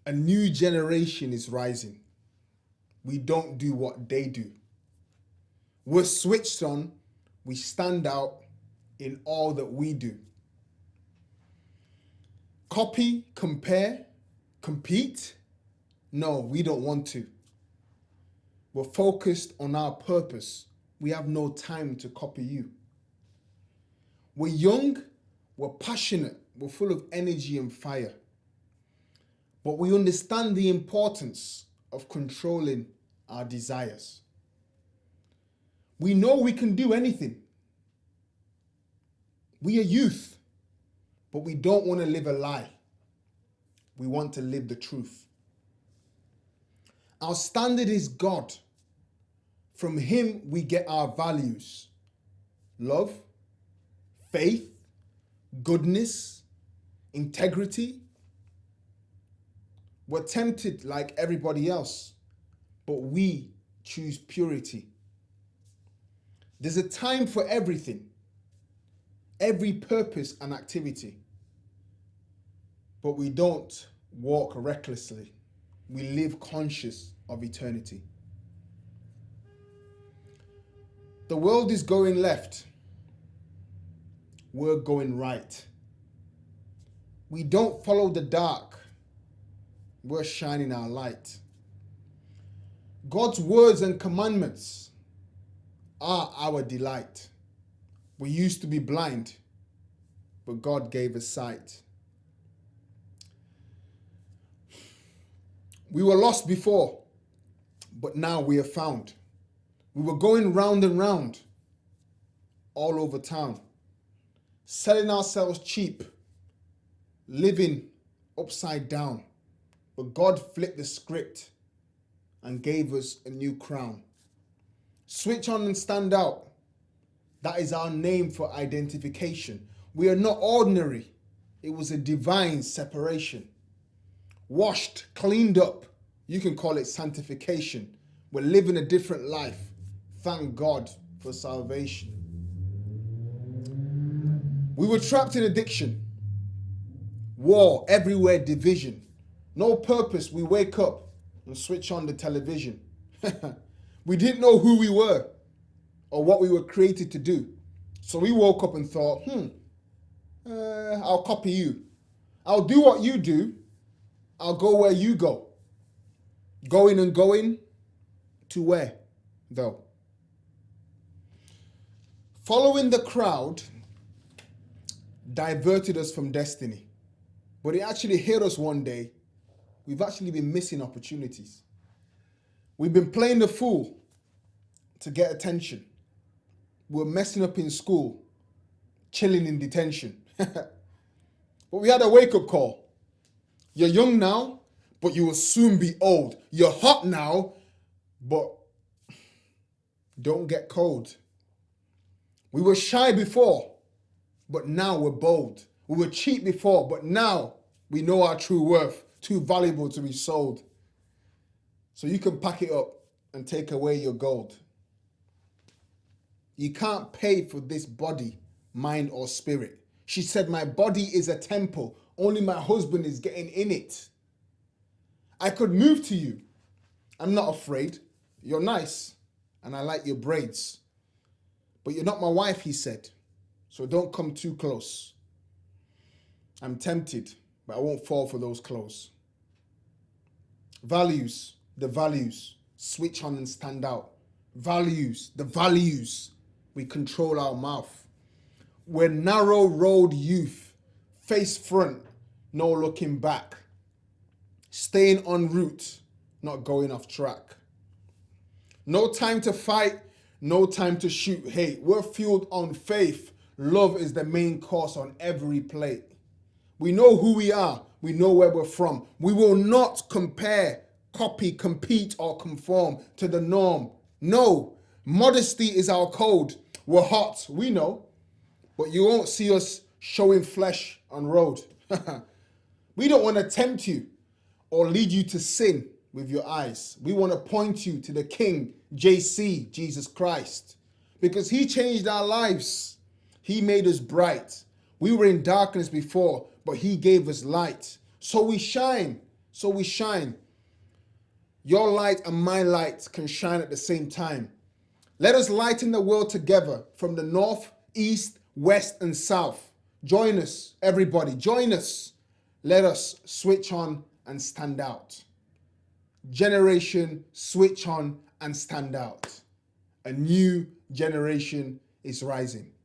A new generation is rising. We don't do what they do. We're switched on. We stand out in all that we do. Copy, compare, compete? No, we don't want to. We're focused on our purpose. We have no time to copy you. We're young, we're passionate, we're full of energy and fire. But we understand the importance of controlling our desires. We know we can do anything. We are youth, but we don't want to live a lie. We want to live the truth. Our standard is God. From Him we get our values: love, faith, goodness, integrity. We're tempted like everybody else, but we choose purity. There's a time for everything, every purpose and activity. But we don't walk recklessly. We live conscious of eternity. The world is going left. We're going right. We don't follow the dark. We're shining our light. God's words and commandments are our delight. We used to be blind, but God gave us sight. We were lost before, but now we are found. We were going round and round all over town, selling ourselves cheap, living upside down. But God flipped the script and gave us a new crown. Switch on and stand out. That is our name for identification. We are not ordinary. It was a divine separation. Washed, cleaned up. You can call it sanctification. We're living a different life. Thank God for salvation. We were trapped in addiction. War, everywhere division. No purpose, we wake up and switch on the television. We didn't know who we were or what we were created to do. So we woke up and thought, I'll copy you. I'll do what you do. I'll go where you go. Going and going to where, though? Following the crowd diverted us from destiny. But it actually hit us one day. We've actually been missing opportunities. We've been playing the fool to get attention. We're messing up in school, chilling in detention. But we had a wake-up call. You're young now, but you will soon be old. You're hot now, but don't get cold. We were shy before, but now we're bold. We were cheap before, but now we know our true worth, too valuable to be sold. So you can pack it up and take away your gold. You can't pay for this body, mind, or spirit. She said, my body is a temple. Only my husband is getting in it. I could move to you. I'm not afraid. You're nice, and I like your braids. But you're not my wife, he said. So don't come too close. I'm tempted, but I won't fall for those clothes. Values, the values. Switch on and stand out. Values, the values. We control our mouth. We're narrow road youth. Face front, no looking back. Staying en route, not going off track. No time to fight, no time to shoot hate. We're fueled on faith. Love is the main course on every plate. We know who we are. We know where we're from. We will not compare, copy, compete, or conform to the norm. No, modesty is our code. We're hot, we know, but you won't see us showing flesh on road. We don't want to tempt you or lead you to sin with your eyes. We want to point you to the King, JC, Jesus Christ, because he changed our lives. He made us bright. We were in darkness before, but he gave us light. So we shine So we shine. Your light and my light can shine at the same time. Let us lighten the world together from the north, east, west, and south. Join us, everybody. Join us. Let us switch on and stand out. Generation, switch on and stand out. A new generation is rising.